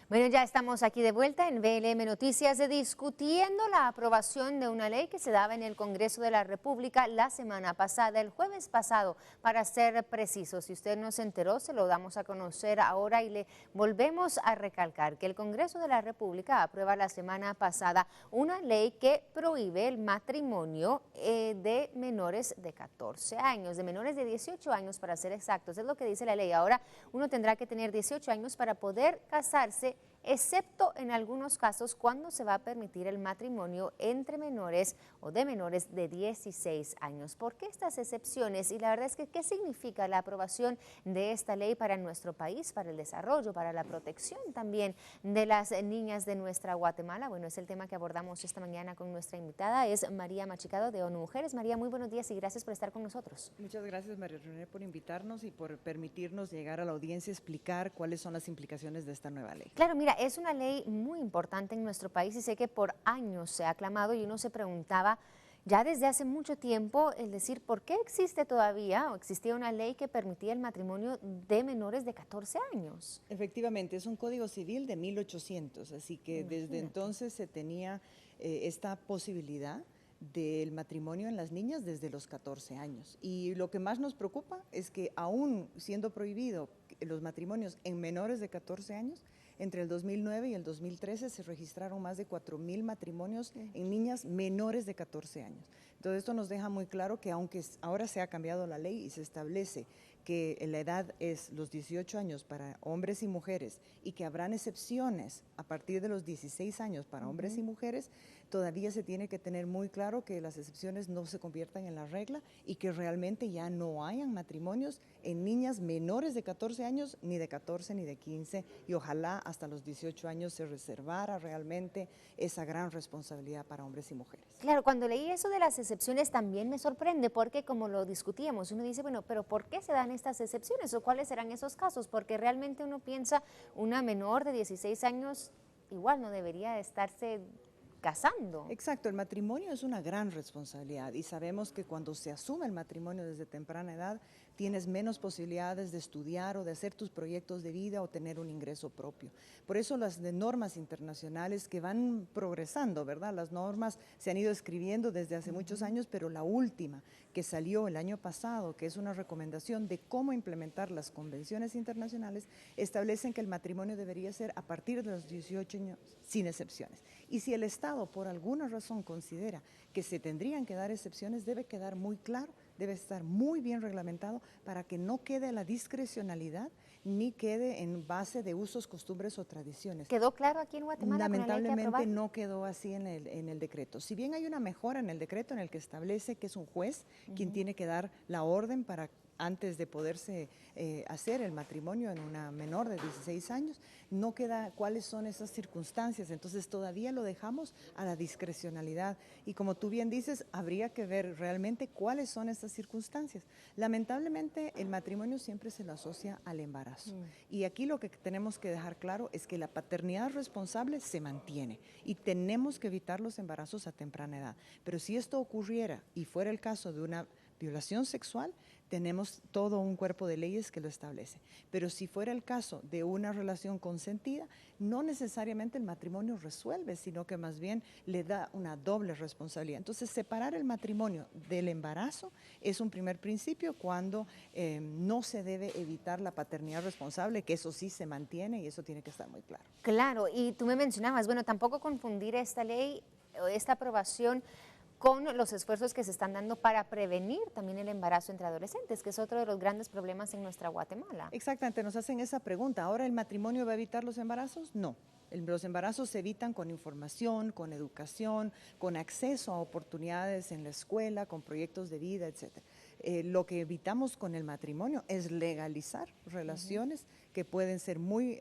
Bueno, ya estamos aquí de vuelta en BLM Noticias discutiendo la aprobación de una ley que se daba en el Congreso de la República la semana pasada, el jueves pasado, para ser precisos. Si usted no se enteró, se lo damos a conocer ahora y le volvemos a recalcar que el Congreso de la República aprueba la semana pasada una ley que prohíbe el matrimonio de menores de 14 años, de menores de 18 años para ser exactos. Es lo que dice la ley. Ahora uno tendrá que tener 18 años para poder casarse, excepto en algunos casos cuando se va a permitir el matrimonio entre menores o de menores de 16 años. ¿Por qué estas excepciones? Y la verdad es que, ¿qué significa la aprobación de esta ley para nuestro país, para el desarrollo, para la protección también de las niñas de nuestra Guatemala? Bueno, es el tema que abordamos esta mañana con nuestra invitada, es María Machicado de ONU Mujeres. María, muy buenos días y gracias por estar con nosotros. Muchas gracias, María René, por invitarnos y por permitirnos llegar a la audiencia y explicar cuáles son las implicaciones de esta nueva ley. Claro, mira, es una ley muy importante en nuestro país y sé que por años se ha aclamado y uno se preguntaba ya desde hace mucho tiempo, es decir, ¿por qué existe todavía o existía una ley que permitía el matrimonio de menores de 14 años? Efectivamente, es un código civil de 1800, así que desde entonces se tenía esta posibilidad del matrimonio en las niñas desde los 14 años. Y lo que más nos preocupa es que aún siendo prohibido los matrimonios en menores de 14 años, entre el 2009 y el 2013 se registraron más de 4,000 matrimonios en niñas menores de 14 años. Entonces esto nos deja muy claro que aunque ahora se ha cambiado la ley y se establece que la edad es los 18 años para hombres y mujeres y que habrán excepciones a partir de los 16 años para hombres y mujeres, todavía se tiene que tener muy claro que las excepciones no se conviertan en la regla y que realmente ya no hayan matrimonios en niñas menores de 14 años, ni de 14 ni de 15, y ojalá hasta los 18 años se reservara realmente esa gran responsabilidad para hombres y mujeres. Claro, cuando leí eso de las excepciones también me sorprende porque como lo discutíamos, uno dice, bueno, pero ¿por qué se dan estas excepciones o cuáles serán esos casos? Porque realmente uno piensa, una menor de 16 años igual no debería estarse casando. Exacto, el matrimonio es una gran responsabilidad y sabemos que cuando se asume el matrimonio desde temprana edad tienes menos posibilidades de estudiar o de hacer tus proyectos de vida o tener un ingreso propio. Por eso las normas internacionales que van progresando, ¿verdad? Las normas se han ido escribiendo desde hace muchos años, pero la última que salió el año pasado, que es una recomendación de cómo implementar las convenciones internacionales, establecen que el matrimonio debería ser a partir de los 18 años, sin excepciones. Y si el Estado por alguna razón considera que se tendrían que dar excepciones, debe quedar muy claro, debe estar muy bien reglamentado para que no quede la discrecionalidad ni quede en base de usos, costumbres o tradiciones. ¿Quedó claro aquí en Guatemala? Lamentablemente no quedó así en el decreto. Si bien hay una mejora en el decreto en el que establece que es un juez quien tiene que dar la orden para antes de poderse hacer el matrimonio en una menor de 16 años, no queda cuáles son esas circunstancias, entonces todavía lo dejamos a la discrecionalidad y como tú bien dices, habría que ver realmente cuáles son estas circunstancias. Lamentablemente el matrimonio siempre se lo asocia al embarazo y aquí lo que tenemos que dejar claro es que la paternidad responsable se mantiene y tenemos que evitar los embarazos a temprana edad, pero si esto ocurriera y fuera el caso de una violación sexual, tenemos todo un cuerpo de leyes que lo establece. Pero si fuera el caso de una relación consentida, no necesariamente el matrimonio resuelve, sino que más bien le da una doble responsabilidad. Entonces, separar el matrimonio del embarazo es un primer principio cuando no se debe evitar la paternidad responsable, que eso sí se mantiene y eso tiene que estar muy claro. Claro, y tú me mencionabas, bueno, tampoco confundir esta ley, esta aprobación con los esfuerzos que se están dando para prevenir también el embarazo entre adolescentes, que es otro de los grandes problemas en nuestra Guatemala. Exactamente, nos hacen esa pregunta. ¿Ahora el matrimonio va a evitar los embarazos? No. Los embarazos se evitan con información, con educación, con acceso a oportunidades en la escuela, con proyectos de vida, etc. Lo que evitamos con el matrimonio es legalizar relaciones que pueden ser muy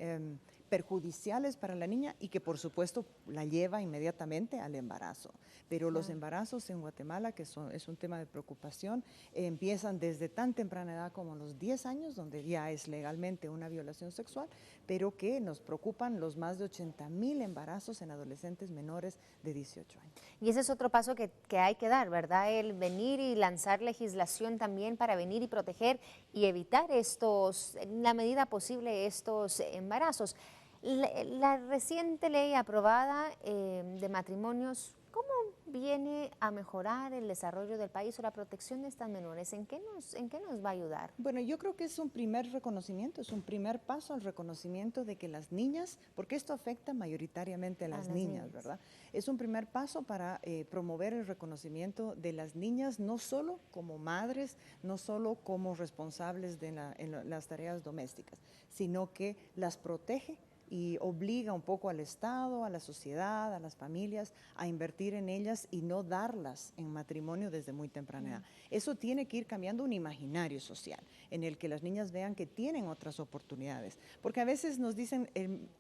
perjudiciales para la niña y que por supuesto la lleva inmediatamente al embarazo. Pero los embarazos en Guatemala, que es un tema de preocupación, empiezan desde tan temprana edad como los 10 años, donde ya es legalmente una violación sexual, pero que nos preocupan los más de 80,000 embarazos en adolescentes menores de 18 años. Y ese es otro paso que hay que dar, ¿verdad? El venir y lanzar legislación también para venir y proteger y evitar estos, en la medida posible, estos embarazos. La reciente ley aprobada de matrimonios, ¿cómo viene a mejorar el desarrollo del país o la protección de estas menores? ¿En qué nos va a ayudar? Bueno, yo creo que es un primer reconocimiento, es un primer paso al reconocimiento de que las niñas, porque esto afecta mayoritariamente a las niñas, ¿verdad? Es un primer paso para promover el reconocimiento de las niñas, no solo como madres, no solo como responsables de las tareas domésticas, sino que las protege y obliga un poco al Estado, a la sociedad, a las familias a invertir en ellas y no darlas en matrimonio desde muy temprana edad. Eso tiene que ir cambiando un imaginario social en el que las niñas vean que tienen otras oportunidades, porque a veces nos dicen,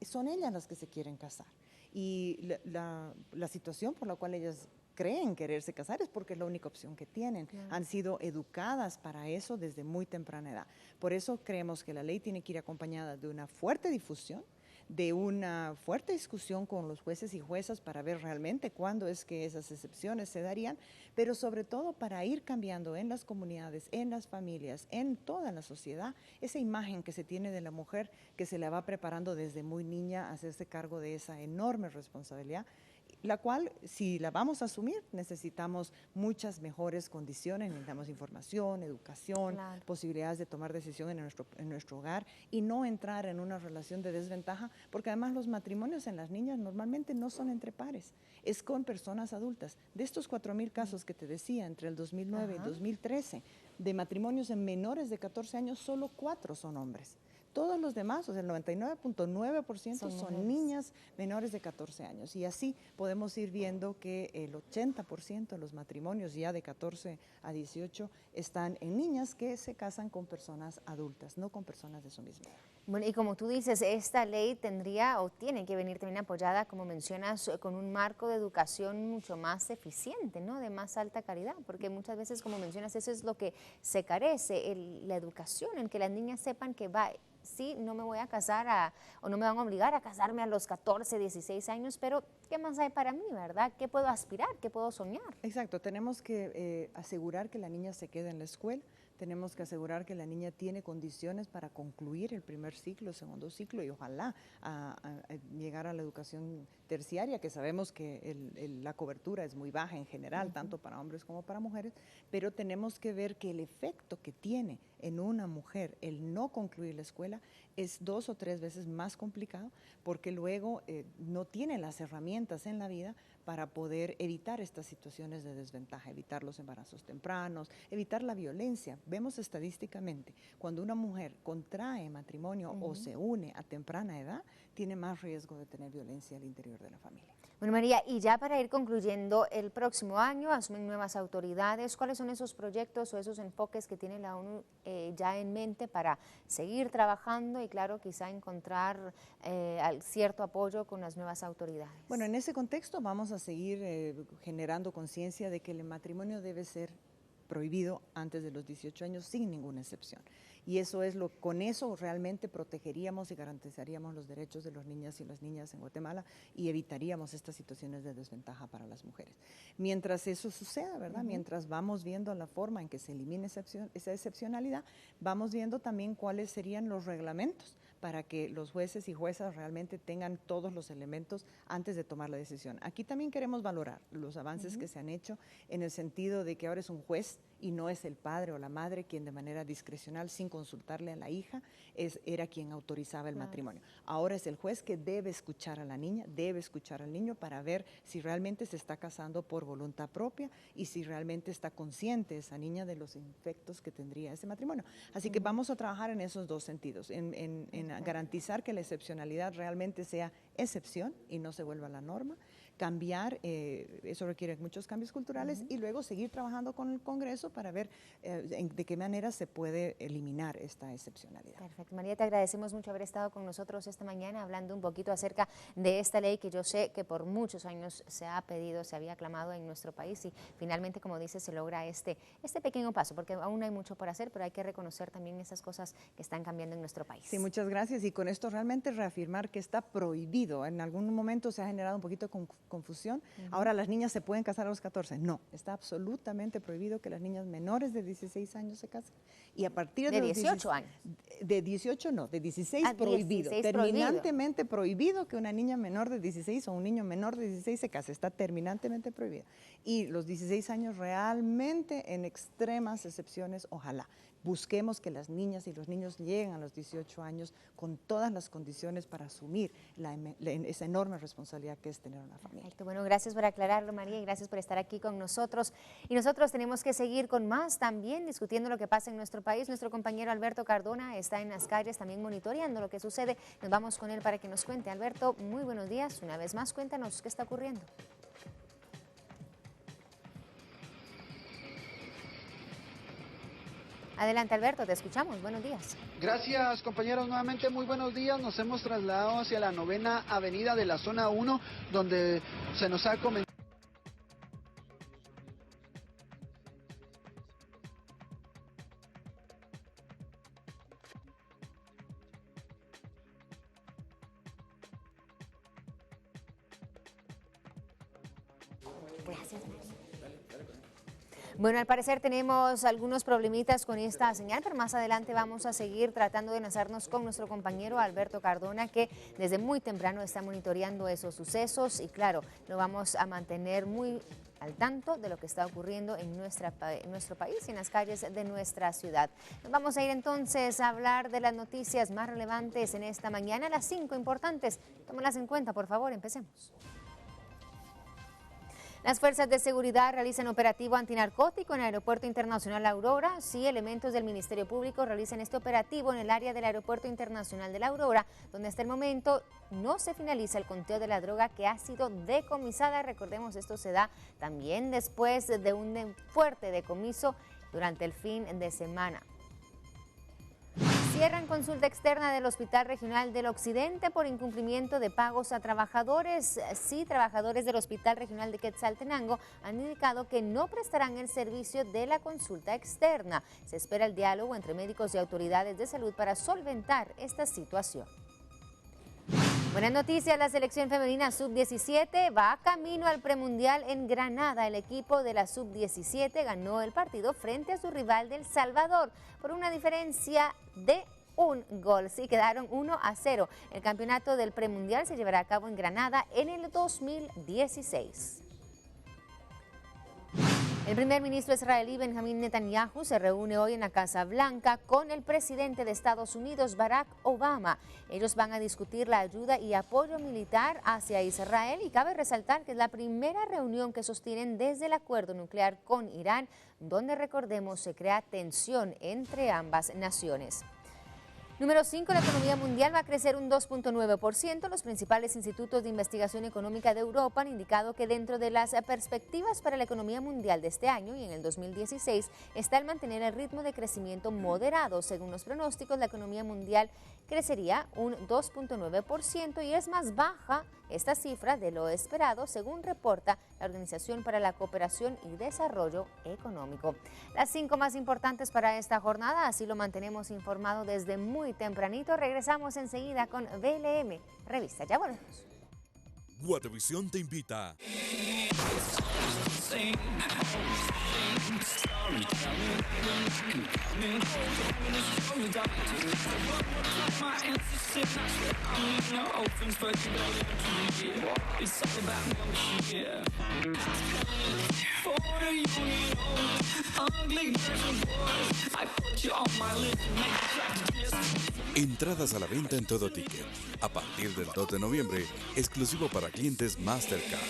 son ellas las que se quieren casar y la situación por la cual ellas creen quererse casar es porque es la única opción que tienen. Han sido educadas para eso desde muy temprana edad. Por eso creemos que la ley tiene que ir acompañada de una fuerte difusión, de una fuerte discusión con los jueces y juezas para ver realmente cuándo es que esas excepciones se darían, pero sobre todo para ir cambiando en las comunidades, en las familias, en toda la sociedad, esa imagen que se tiene de la mujer que se la va preparando desde muy niña a hacerse cargo de esa enorme responsabilidad, la cual, si la vamos a asumir, necesitamos muchas mejores condiciones, necesitamos información, educación, posibilidades de tomar decisión en nuestro hogar y no entrar en una relación de desventaja, porque además los matrimonios en las niñas normalmente no son entre pares, es con personas adultas. De estos 4,000 casos que te decía entre el 2009 y 2013, de matrimonios en menores de 14 años, solo 4 son hombres. Todos los demás, o sea, el 99.9% son niñas menores de 14 años. Y así podemos ir viendo que el 80% de los matrimonios ya de 14 a 18 están en niñas que se casan con personas adultas, no con personas de su misma edad. Bueno, y como tú dices, esta ley tendría o tiene que venir también apoyada, como mencionas, con un marco de educación mucho más eficiente, ¿no? De más alta calidad, porque muchas veces, como mencionas, eso es lo que se carece, la educación, en que las niñas sepan que sí, no me voy a casar o no me van a obligar a casarme a los 14, 16 años, pero ¿qué más hay para mí, verdad? ¿Qué puedo aspirar? ¿Qué puedo soñar? Exacto, tenemos que asegurar que la niña se quede en la escuela, tenemos que asegurar que la niña tiene condiciones para concluir el primer ciclo, el segundo ciclo y ojalá a llegar a la educación terciaria, que sabemos que la cobertura es muy baja en general, tanto para hombres como para mujeres, pero tenemos que ver que el efecto que tiene en una mujer el no concluir la escuela es 2 o 3 veces más complicado porque luego no tiene las herramientas en la vida para poder evitar estas situaciones de desventaja, evitar los embarazos tempranos, evitar la violencia. Vemos estadísticamente, cuando una mujer contrae matrimonio o se une a temprana edad, tiene más riesgo de tener violencia al interior de la familia. Bueno, María, y ya para ir concluyendo, el próximo año asumen nuevas autoridades. ¿Cuáles son esos proyectos o esos enfoques que tiene la ONU ya en mente para seguir trabajando y, claro, quizá encontrar cierto apoyo con las nuevas autoridades? Bueno, en ese contexto vamos a seguir generando conciencia de que el matrimonio debe ser prohibido antes de los 18 años sin ninguna excepción. Y eso es con eso realmente protegeríamos y garantizaríamos los derechos de los niños y las niñas en Guatemala y evitaríamos estas situaciones de desventaja para las mujeres. Mientras eso suceda, ¿verdad? Mientras vamos viendo la forma en que se elimine esa excepcionalidad, vamos viendo también cuáles serían los reglamentos para que los jueces y juezas realmente tengan todos los elementos antes de tomar la decisión. Aquí también queremos valorar los avances que se han hecho en el sentido de que ahora es un juez y no es el padre o la madre quien de manera discrecional, sin consultarle a la hija, era quien autorizaba el matrimonio. Ahora es el juez que debe escuchar a la niña, debe escuchar al niño para ver si realmente se está casando por voluntad propia y si realmente está consciente esa niña de los efectos que tendría ese matrimonio. Así que vamos a trabajar en esos dos sentidos, en garantizar que la excepcionalidad realmente sea excepción y no se vuelva la norma, cambiar, eso requiere muchos cambios culturales y luego seguir trabajando con el Congreso para ver de qué manera se puede eliminar esta excepcionalidad. Perfecto. María, te agradecemos mucho haber estado con nosotros esta mañana hablando un poquito acerca de esta ley que yo sé que por muchos años se ha pedido, se había aclamado en nuestro país y finalmente, como dices, se logra este pequeño paso, porque aún hay mucho por hacer, pero hay que reconocer también esas cosas que están cambiando en nuestro país. Sí, muchas gracias y con esto realmente reafirmar que está prohibido. En algún momento se ha generado un poquito confusión. Ahora las niñas se pueden casar a los 14. No, está absolutamente prohibido que las niñas menores de 16 años se casen. Y a partir de los 18 años. De 18 no, de 16 prohibido. 16 terminantemente prohibido que una niña menor de 16 o un niño menor de 16 se case. Está terminantemente prohibido. Y los 16 años realmente en extremas excepciones, ojalá. Busquemos que las niñas y los niños lleguen a los 18 años con todas las condiciones para asumir esa enorme responsabilidad que es tener una familia. Perfecto. Bueno, gracias por aclararlo, María, y gracias por estar aquí con nosotros. Y nosotros tenemos que seguir con más también, discutiendo lo que pasa en nuestro país. Nuestro compañero Alberto Cardona está en las calles también monitoreando lo que sucede. Nos vamos con él para que nos cuente. Alberto, muy buenos días. Una vez más, cuéntanos qué está ocurriendo. Adelante, Alberto, te escuchamos. Buenos días. Gracias, compañeros. Nuevamente, muy buenos días. Nos hemos trasladado hacia la 9ª Avenida de la Zona 1, donde se nos ha comentado. Bueno, al parecer tenemos algunos problemitas con esta señal, pero más adelante vamos a seguir tratando de enlazarnos con nuestro compañero Alberto Cardona, que desde muy temprano está monitoreando esos sucesos y claro, lo vamos a mantener muy al tanto de lo que está ocurriendo en nuestro país y en las calles de nuestra ciudad. Nos vamos a ir entonces a hablar de las noticias más relevantes en esta mañana, las 5 importantes. Tómenlas en cuenta, por favor, empecemos. Las fuerzas de seguridad realizan operativo antinarcótico en el Aeropuerto Internacional La Aurora. Sí, elementos del Ministerio Público realizan este operativo en el área del Aeropuerto Internacional de La Aurora, donde hasta el momento no se finaliza el conteo de la droga que ha sido decomisada. Recordemos, esto se da también después de un fuerte decomiso durante el fin de semana. Cierran consulta externa del Hospital Regional del Occidente por incumplimiento de pagos a trabajadores. Sí, trabajadores del Hospital Regional de Quetzaltenango han indicado que no prestarán el servicio de la consulta externa. Se espera el diálogo entre médicos y autoridades de salud para solventar esta situación. Buenas noticias, la selección femenina sub-17 va camino al premundial en Granada. El equipo de la sub-17 ganó el partido frente a su rival del Salvador por una diferencia de un gol. Sí, quedaron 1-0. El campeonato del premundial se llevará a cabo en Granada en el 2016. El primer ministro israelí Benjamín Netanyahu se reúne hoy en la Casa Blanca con el presidente de Estados Unidos, Barack Obama. Ellos van a discutir la ayuda y apoyo militar hacia Israel y cabe resaltar que es la primera reunión que sostienen desde el acuerdo nuclear con Irán, donde recordemos se crea tensión entre ambas naciones. Número 5, la economía mundial va a crecer un 2.9%. Los principales institutos de investigación económica de Europa han indicado que dentro de las perspectivas para la economía mundial de este año y en el 2016 está el mantener el ritmo de crecimiento moderado. Según los pronósticos, la economía mundial crecería un 2.9% y es más baja esta cifra de lo esperado, según reporta la Organización para la Cooperación y Desarrollo Económico. Las 5 más importantes para esta jornada, así lo mantenemos informado desde muy tempranito. Regresamos enseguida con VLM Revista. Ya volvemos. Guatevisión te invita. Entradas a la venta en todo ticket. A partir del 2 de noviembre, exclusivo para clientes Mastercard.